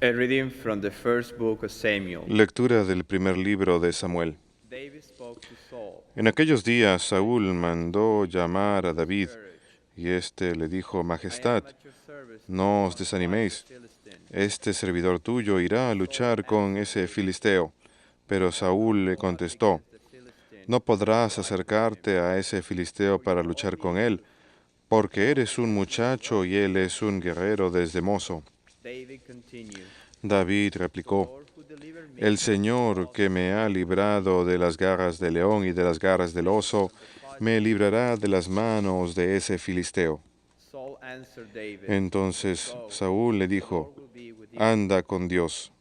A reading from the first book of Samuel. Lectura del primer libro de Samuel. David spoke to Saul. En aquellos días Saúl mandó llamar a David, y éste le dijo: Majestad, At your service no os desaniméis. Philistine. Este servidor tuyo irá a luchar con ese filisteo. Pero Saúl le contestó: The Philistine. No podrás acercarte a ese filisteo para luchar con él, porque eres un muchacho y él es un guerrero desde mozo. David continued. David replicó: Lord who delivered me El Señor, que me ha librado de las garras del león y de las garras del oso, me librará de las manos de ese filisteo. Saul answered David. Entonces Saúl le dijo: Lord will be with you. Anda con Dios.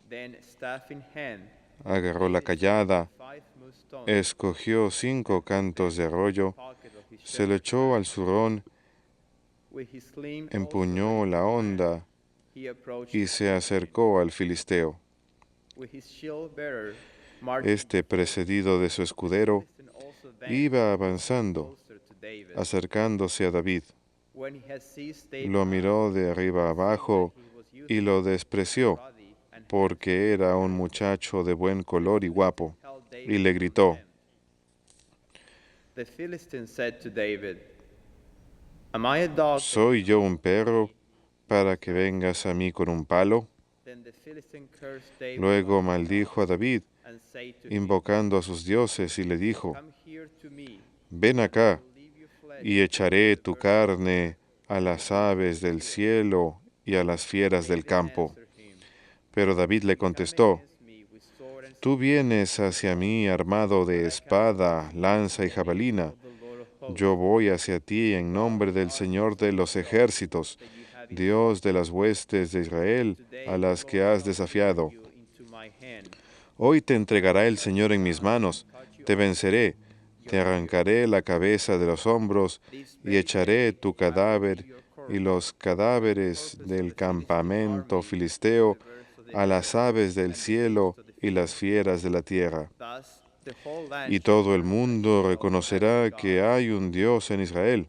Then staff in hand, Agarró la callada, 5 smooth stones, escogió 5 cantos de arroyo, pocket of his se lo shepherd's echó al bag. zurrón, With his sling also empuñó la honda he approached y the se Philistine. acercó al filisteo. With his shield bearer marching, Este, precedido de su escudero, Philistine also advanced iba avanzando, closer to David. acercándose a David. When he had seized David's Lo hand, miró de arriba abajo he was y lo despreció, ruddy and porque era un muchacho de buen color y guapo, held y David le gritó: The Philistine said to David, Am I a dog? ¿Soy yo un perro para que vengas a mí con un palo? Then the Philistine cursed David Luego maldijo a David, and said to him, invocando a sus dioses, y le dijo: Come here to me, Ven acá, leave your flesh. y echaré tu carne a las aves del cielo y a las fieras del campo. Answered him, Pero David le contestó: Against me with sword and Tú vienes hacia mí armado de espada, lanza y jabalina. the Lord of hosts, Yo voy hacia ti en nombre del Señor de los ejércitos, Dios de las huestes de Israel, a las que has desafiado. you into my hand. Hoy te entregará el Señor en mis manos, te venceré, te arrancaré la cabeza de los hombros y echaré tu cadáver y los cadáveres del campamento filisteo a las aves del cielo y las fieras de la tierra. Thus the whole land Y todo el mundo reconocerá que hay un Dios en Israel.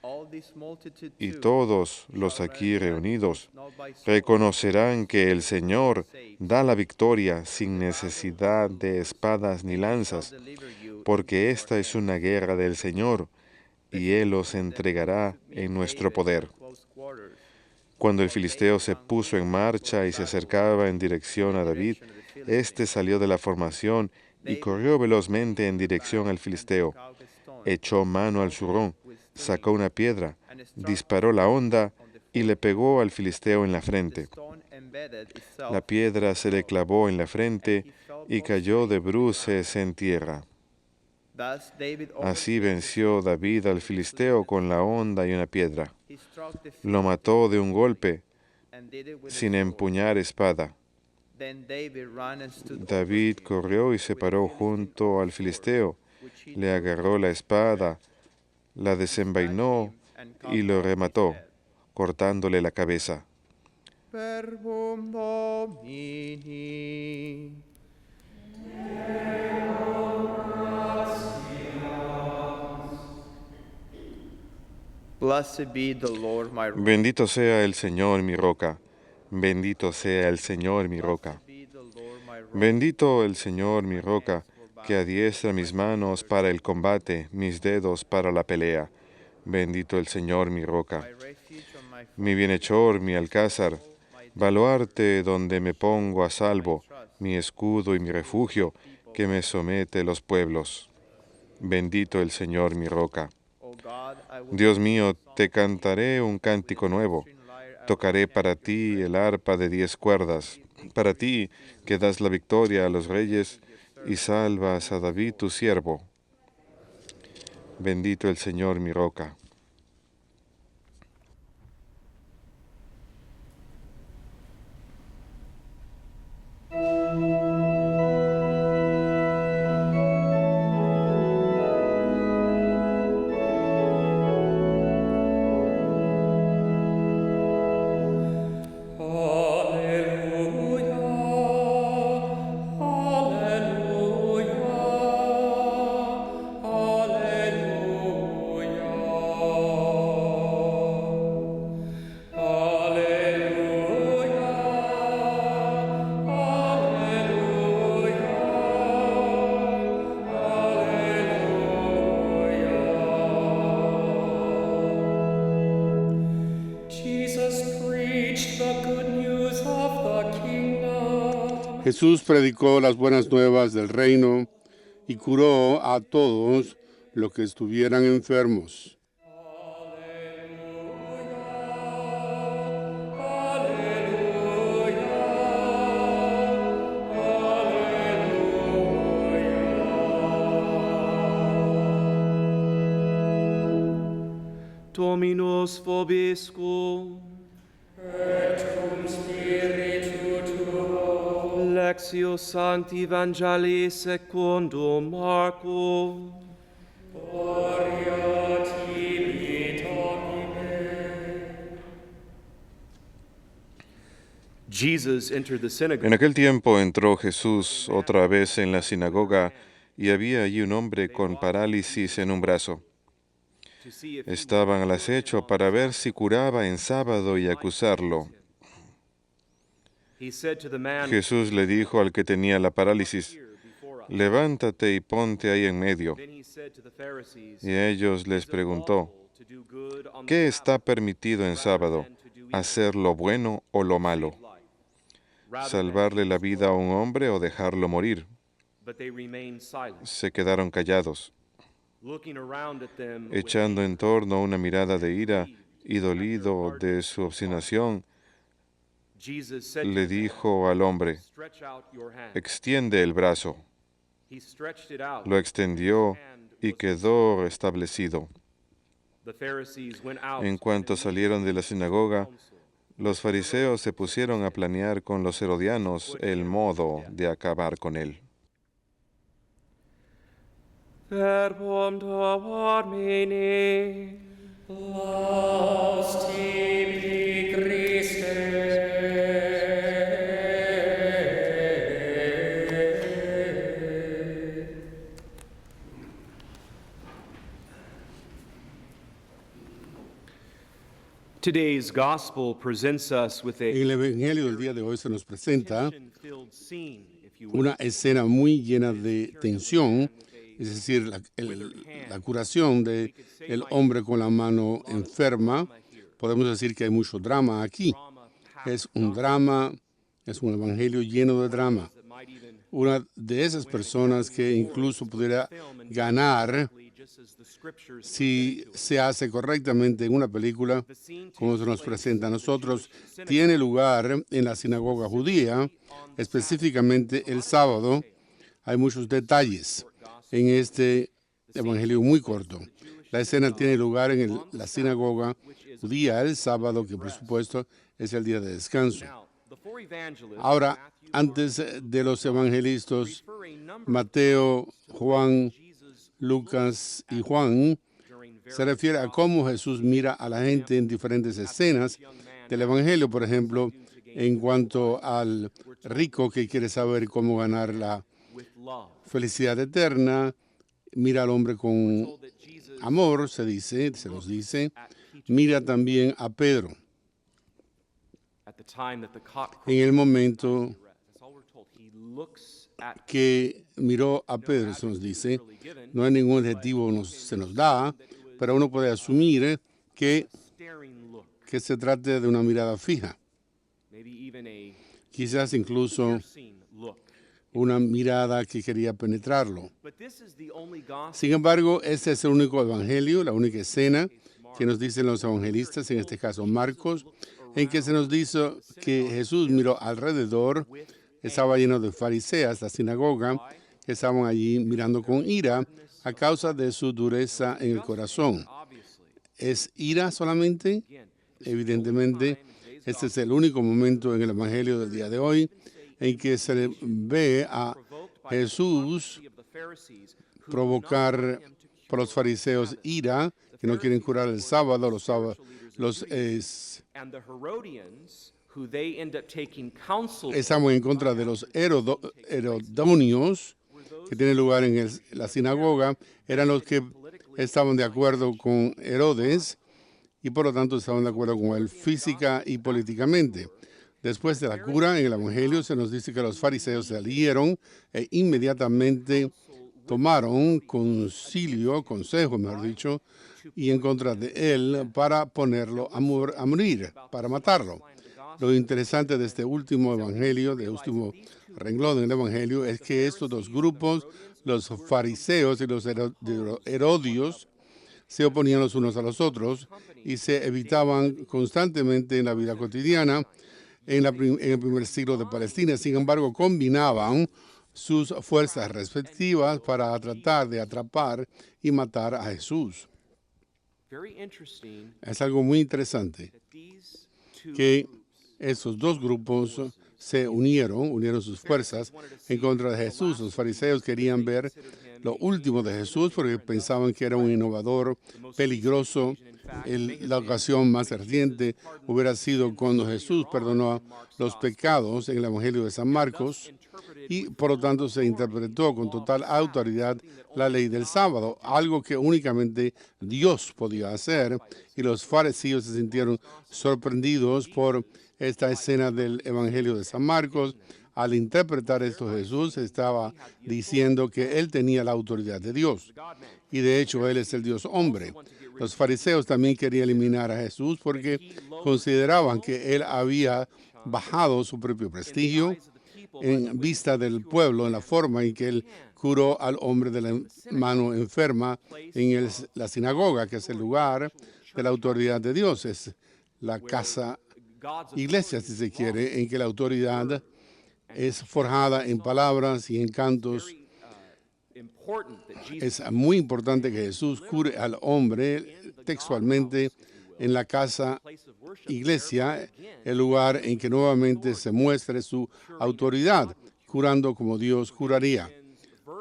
all this multitude Y too, todos los aquí reunidos not by sword, reconocerán que el Señor da la victoria sin necesidad de espadas ni lanzas, deliver you porque esta es una guerra del Señor, y Él os entregará en nuestro poder. close quarters. Cuando el filisteo se puso en marcha y se acercaba en dirección a David, éste salió de la formación y corrió velozmente en dirección al filisteo. Echó mano al zurrón, sacó una piedra, disparó la honda y le pegó al filisteo en la frente. Stone embedded itself. La piedra se le clavó en la frente y cayó de bruces en tierra. Thus David Así venció David al filisteo con la honda y una piedra. he struck the Lo mató de un golpe, and did it with sin empuñar espada. Then David ran and stood David corrió y se paró junto al filisteo, which he le agarró la espada, la desenvainó y lo remató, cortándole la cabeza. Verbum Domini. Blessed be the Lord my rock. Bendito sea el Señor mi roca, bendito sea el Señor mi roca. Be the Lord my rock. Bendito el Señor mi roca, que adiestra mis manos para el combate, mis dedos para la pelea. Bendito el Señor mi roca, My refuge and my mi bienhechor, mi alcázar, baluarte donde me pongo a salvo, mi escudo y mi refugio, que me somete los pueblos. Bendito el Señor mi roca. O God, I will Dios mío, te cantaré un cántico nuevo. string lyre out Tocaré para ti el arpa de 10 cuerdas, para ti que das la victoria a los reyes y salvas a David tu siervo. Bendito el Señor mi roca. Alleluia, alleluia. the good news of the kingdom. Jesús predicó las buenas nuevas del reino y curó a todos los que estuvieran enfermos. Dominus vobiscum. Et cum spiritu tuo. Lectio Sancti Evangelii secundum Marcum. Gloria tibi, Domine. Jesus entered the synagogue. En aquel tiempo entró Jesús otra vez en la sinagoga y había allí un hombre con parálisis en un brazo. To see if Estaban al acecho para ver si curaba en sábado y acusarlo. he said to the man, Jesús le dijo al que tenía la parálisis, "Here before us." levántate y ponte ahí en medio. Then he said to the Pharisees, Y a ellos les "Is it preguntó, lawful to do good on the ¿qué está Sabbath permitido en sábado? ¿Hacer lo bueno o lo malo? rather than ¿Salvarle la vida a un hombre o dejarlo morir? But they remained silent, Se quedaron callados, looking around at them with echando en torno una mirada de ira y dolido de su obstinación. Jesus said Le to them, dijo al hombre, "Stretch out your hand." extiende el brazo. He stretched it out. Lo extendió y quedó establecido. The Pharisees went out En cuanto salieron de la sinagoga, los fariseos se pusieron a planear con los herodianos el modo de acabar con él. Verbum Domini. Laus tibi, Christe. Today's gospel presents us with En a el Evangelio del día de hoy se nos presenta tension-filled scene, if you will. una escena muy llena de tensión, es decir, la curación del hombre con la mano enferma. Podemos decir que hay mucho drama aquí. Es un drama, es un evangelio lleno de drama. Una de esas personas que incluso pudiera ganar si se hace correctamente en una película, como se nos presenta a nosotros, tiene lugar en la sinagoga judía, específicamente el sábado. Hay muchos detalles en este evangelio muy corto. La escena tiene lugar en la sinagoga judía el sábado, que por supuesto es el día de descanso. Ahora, antes de los evangelistas Mateo, Juan, Lucas y Juan, se refiere a cómo Jesús mira a la gente en diferentes escenas del evangelio, por ejemplo, en cuanto al rico que quiere saber cómo ganar la felicidad eterna, mira al hombre con amor, se nos dice, mira también a Pedro. En el momento que miró a Pedro, se nos dice, no hay ningún adjetivo se nos da, pero uno puede asumir que se trate de una mirada fija, quizás incluso una mirada que quería penetrarlo. Sin embargo, este es el único evangelio, la única escena que nos dicen los evangelistas, en este caso Marcos, en que se nos dice que Jesús miró alrededor, estaba lleno de fariseas, la sinagoga, que estaban allí mirando con ira a causa de su dureza en el corazón. ¿Es ira solamente? Evidentemente, este es el único momento en el evangelio del día de hoy en que se le ve a Jesús provocar por los fariseos ira, que no quieren curar el sábado, estamos en contra de los herodonios que tienen lugar en la sinagoga, eran los que estaban de acuerdo con Herodes y por lo tanto estaban de acuerdo con él física y políticamente. Después de la cura en el Evangelio se nos dice que los fariseos salieron e inmediatamente tomaron consejo, mejor dicho, y en contra de él para ponerlo a morir, para matarlo. Lo interesante de este último evangelio, de último renglón del evangelio, es que estos dos grupos, los fariseos y los herodios, se oponían los unos a los otros y se evitaban constantemente en la vida cotidiana en el primer siglo de Palestina. Sin embargo, combinaban sus fuerzas respectivas para tratar de atrapar y matar a Jesús. Es algo muy interesante que esos dos grupos se unieron sus fuerzas en contra de Jesús. Los fariseos querían ver lo último de Jesús porque pensaban que era un innovador peligroso. La ocasión más reciente hubiera sido cuando Jesús perdonó los pecados en el Evangelio de San Marcos y por lo tanto se interpretó con total autoridad la ley del sábado, algo que únicamente Dios podía hacer, y los fariseos se sintieron sorprendidos por esta escena del Evangelio de San Marcos. Al interpretar esto, Jesús estaba diciendo que él tenía la autoridad de Dios y de hecho él es el Dios hombre. Los fariseos también querían eliminar a Jesús porque consideraban que él había bajado su propio prestigio en vista del pueblo, en la forma en que él curó al hombre de la mano enferma en la sinagoga, que es el lugar de la autoridad de Dios. Es la casa iglesia, si se quiere, en que la autoridad es forjada en palabras y en cantos. Es muy importante que Jesús cure al hombre textualmente en la casa iglesia, el lugar en que nuevamente se muestre su autoridad, curando como Dios curaría,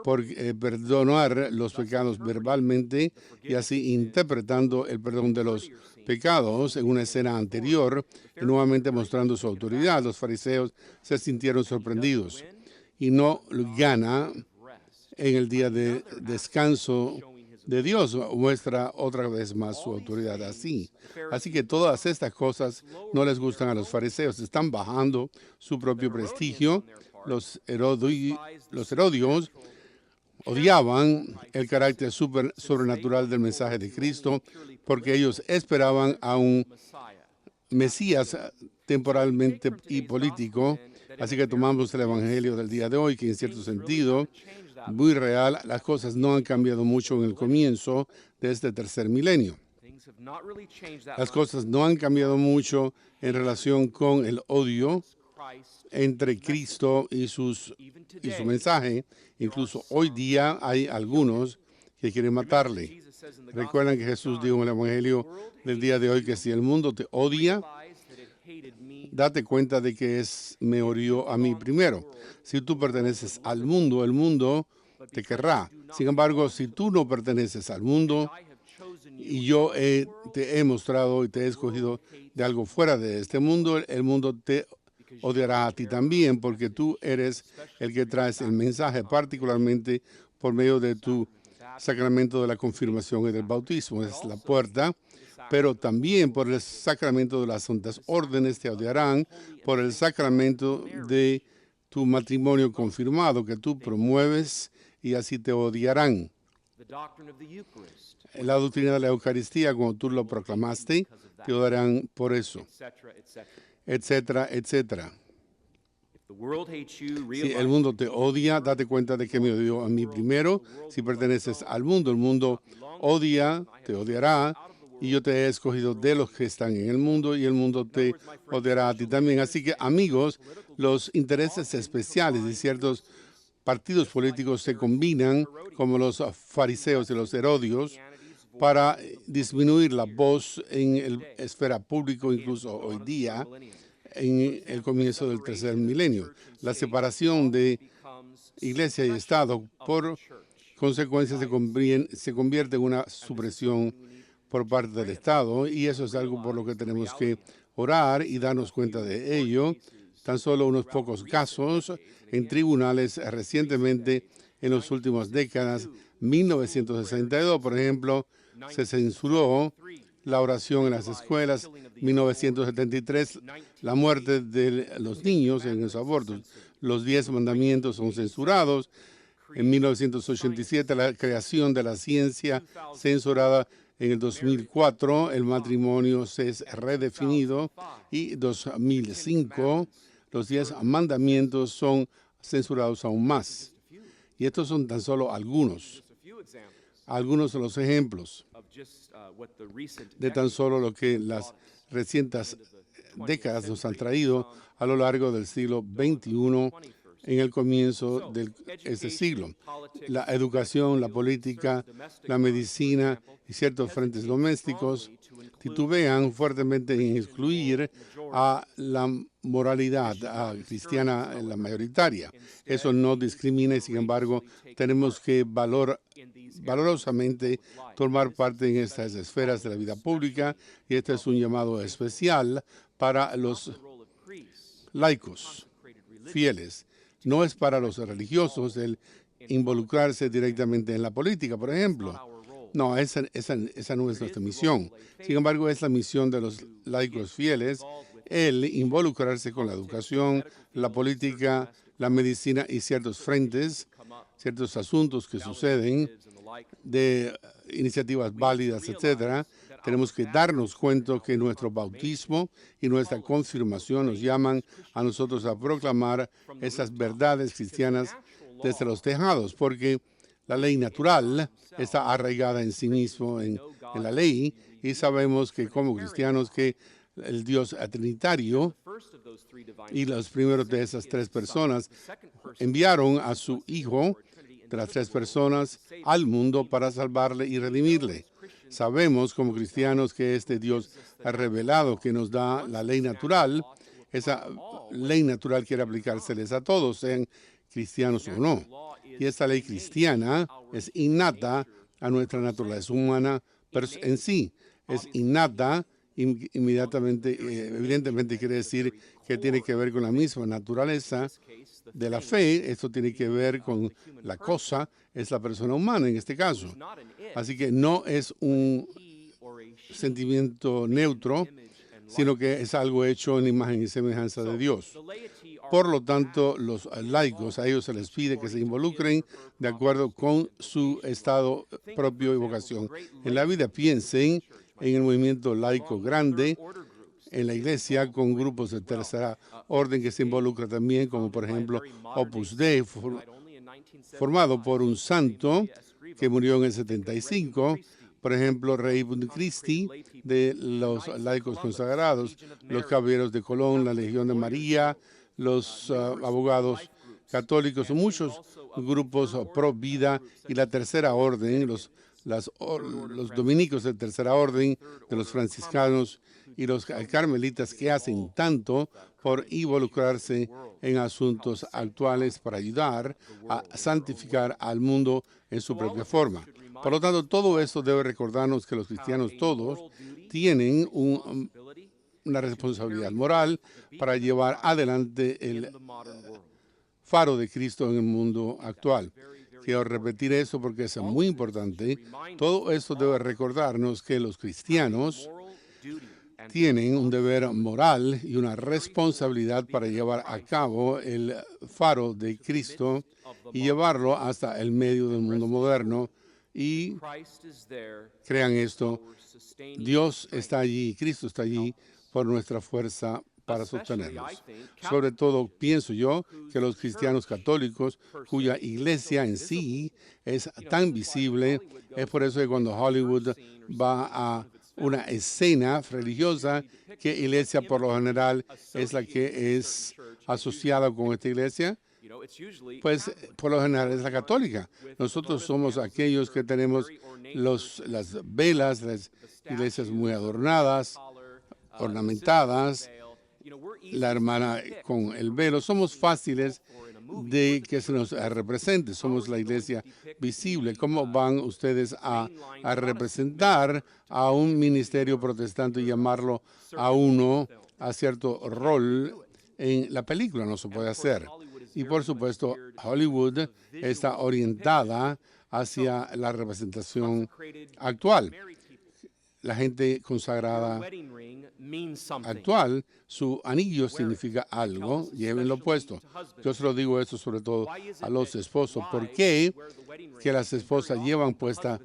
por perdonar los pecados verbalmente y así interpretando el perdón de los pecados en una escena anterior y nuevamente mostrando su autoridad. Los fariseos se sintieron sorprendidos y no gana en el día de descanso de Dios, muestra otra vez más su autoridad así. Así que todas estas cosas no les gustan a los fariseos, están bajando su propio prestigio. Los herodios odiaban el carácter sobrenatural del mensaje de Cristo porque ellos esperaban a un Mesías temporalmente y político. Así que tomamos el Evangelio del día de hoy, que en cierto sentido, muy real, las cosas no han cambiado mucho en el comienzo de este tercer milenio. Las cosas no han cambiado mucho en relación con el odio entre Cristo y su mensaje. Incluso hoy día hay algunos que quieren matarle. Recuerdan que Jesús dijo en el Evangelio del día de hoy que si el mundo te odia, date cuenta de que me odió a mí primero. Si tú perteneces al mundo, el mundo te querrá. Sin embargo, si tú no perteneces al mundo y yo te he mostrado y te he escogido de algo fuera de este mundo, el mundo te odiará a ti también, porque tú eres el que traes el mensaje, particularmente por medio de tu sacramento de la confirmación y del bautismo. Es la puerta, pero también por el sacramento de las santas órdenes te odiarán, por el sacramento de tu matrimonio confirmado que tú promueves y así te odiarán. La doctrina de la Eucaristía, cuando tú lo proclamaste, te odiarán por eso, etcétera, etcétera. Si el mundo te odia, date cuenta de que me odió a mí primero. Si perteneces al mundo, el mundo odia, te odiará, y yo te he escogido de los que están en el mundo, y el mundo te odiará a ti también. Así que, amigos, los intereses especiales de ciertos partidos políticos se combinan, como los fariseos y los herodios, para disminuir la voz en la esfera pública, incluso hoy día, en el comienzo del tercer milenio. La separación de iglesia y Estado, por consecuencia, se convierte en una supresión por parte del Estado, y eso es algo por lo que tenemos que orar y darnos cuenta de ello. Tan solo unos pocos casos en tribunales recientemente, en las últimas décadas. 1962, por ejemplo, se censuró la oración en las escuelas. 1973, la muerte de los niños en los abortos. Los 10 mandamientos son censurados. En 1987, la creación de la ciencia censurada. En el 2004 el matrimonio se es redefinido y 2005 los 10 mandamientos son censurados aún más. Y estos son tan solo algunos de los ejemplos de tan solo lo que las recientes décadas nos han traído a lo largo del siglo XXI en el comienzo de este siglo. La educación, la política, la medicina y ciertos frentes domésticos titubean fuertemente en excluir a la moralidad cristiana, la mayoritaria. Eso no discrimina y, sin embargo, tenemos que valorosamente tomar parte en estas esferas de la vida pública, y este es un llamado especial para los laicos fieles. No es para los religiosos el involucrarse directamente en la política, por ejemplo. No, esa no es nuestra misión. Sin embargo, es la misión de los laicos fieles el involucrarse con la educación, la política, la medicina y ciertos frentes, ciertos asuntos que suceden, de iniciativas válidas, etcétera. Tenemos que darnos cuenta que nuestro bautismo y nuestra confirmación nos llaman a nosotros a proclamar esas verdades cristianas desde los tejados, porque la ley natural está arraigada en sí mismo en la ley, y sabemos que como cristianos que el Dios trinitario y los primeros de esas tres personas enviaron a su Hijo de las tres personas al mundo para salvarle y redimirle. Sabemos como cristianos que este Dios ha revelado que nos da la ley natural. Esa ley natural quiere aplicárseles a todos, sean cristianos o no. Y esta ley cristiana es innata a nuestra naturaleza humana en sí. Es innata, evidentemente quiere decir que tiene que ver con la misma naturaleza de la fe. Esto tiene que ver con la cosa, es la persona humana en este caso. Así que no es un sentimiento neutro, sino que es algo hecho en imagen y semejanza de Dios. Por lo tanto, los laicos, a ellos se les pide que se involucren de acuerdo con su estado propio y vocación en la vida. Piensen en el movimiento laico grande en la iglesia, con grupos de tercera orden que se involucran también, como por ejemplo Opus Dei, formado por un santo que murió en el 75, por ejemplo, Rey Christi, de los laicos consagrados, los Caballeros de Colón, la Legión de María, los abogados católicos, muchos grupos pro vida, y la tercera orden, los dominicos de tercera orden, de los franciscanos y los carmelitas, que hacen tanto por involucrarse en asuntos actuales para ayudar a santificar al mundo en su propia forma. Por lo tanto, todo esto debe recordarnos que los cristianos todos tienen una responsabilidad moral para llevar adelante el faro de Cristo en el mundo actual. Quiero repetir eso porque es muy importante. Todo esto debe recordarnos que los cristianos tienen un deber moral y una responsabilidad para llevar a cabo el faro de Cristo y llevarlo hasta el medio del mundo moderno. Y crean esto, Dios está allí, Cristo está allí por nuestra fuerza para sostenerlos. Sobre todo, pienso yo que los cristianos católicos, cuya iglesia en sí es tan visible, es por eso que cuando Hollywood va a una escena religiosa, ¿qué iglesia por lo general es la que es asociada con esta iglesia? Pues por lo general es la católica. Nosotros somos aquellos que tenemos las velas, las iglesias muy adornadas, ornamentadas, la hermana con el velo. Somos fáciles de que se nos represente. Somos la iglesia visible. ¿Cómo van ustedes a representar a un ministerio protestante y llamarlo a uno a cierto rol en la película? No se puede hacer. Y por supuesto, Hollywood está orientada hacia la representación actual. la gente Your consagrada wedding ring means something. actual, su anillo significa algo, llévenlo puesto. Yo se lo digo esto sobre todo a los esposos. ¿Por qué que las esposas llevan puesto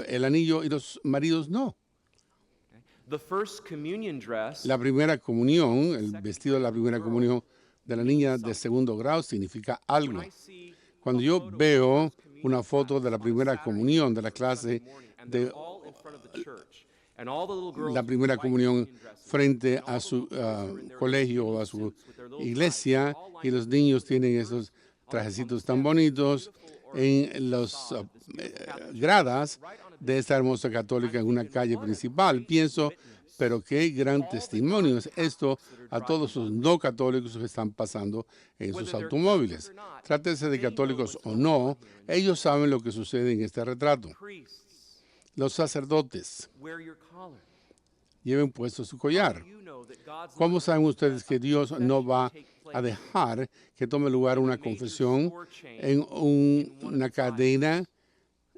el anillo y los maridos no? The first communion dress La primera comunión, el vestido de la primera comunión de la niña de segundo grado significa algo. Cuando yo veo una foto de la primera comunión de la clase de la primera comunión frente a su colegio o a su iglesia y los niños tienen esos trajecitos tan bonitos en las gradas de esta hermosa católica en una calle principal. Pienso, pero qué gran testimonio es esto a todos los no católicos que están pasando en sus automóviles. Trátese de católicos o no, ellos saben lo que sucede en este retrato. Los sacerdotes wear your collar. lleven puesto su collar. You know that God's ¿Cómo saben ustedes que Dios no va a dejar que tome lugar una confesión en una cadena,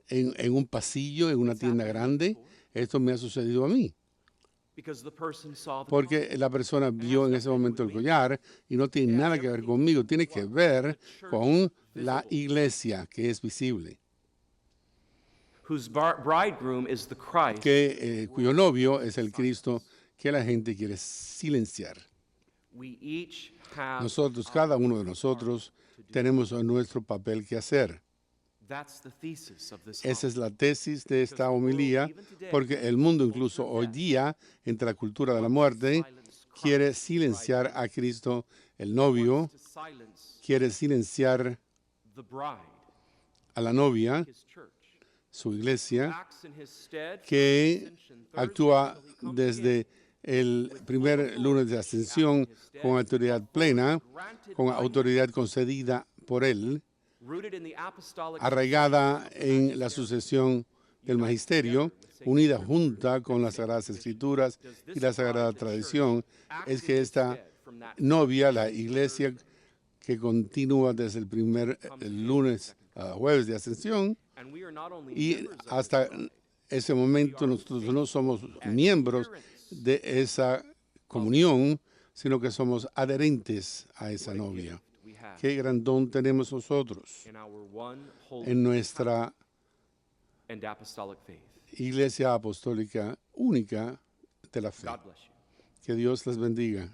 en un pasillo, en una tienda grande? Esto me ha sucedido a mí, because the person saw the porque la persona vio en ese momento el collar y no tiene nada que ver conmigo, tiene que ver con la iglesia que es visible, whose bridegroom is the Christ. cuyo novio es el Cristo que la gente quiere silenciar. We each have Nosotros, cada uno de nosotros, tenemos nuestro papel que hacer. that's the thesis of this Esa es la tesis de esta homilía, porque el mundo, incluso hoy día, entre la cultura de la muerte, quiere silenciar a Cristo, el novio, to silence quiere silenciar the bride, a la novia, his church. su iglesia, Acts in his stead que actúa desde el primer lunes de ascensión con autoridad plena, con autoridad concedida por él, rooted in the apostolic arraigada en la sucesión del magisterio, unida junta con las Sagradas Escrituras y la Sagrada Tradición, es que esta novia, la iglesia que continúa desde el primer lunes a jueves de ascensión, and we are not only y members of hasta ese momento nosotros no somos miembros de esa comunión, sino que somos adherentes a esa novia. we have Qué gran don tenemos nosotros in our one holy en nuestra and apostolic faith. iglesia apostólica única de la fe. God bless you. Que Dios les bendiga.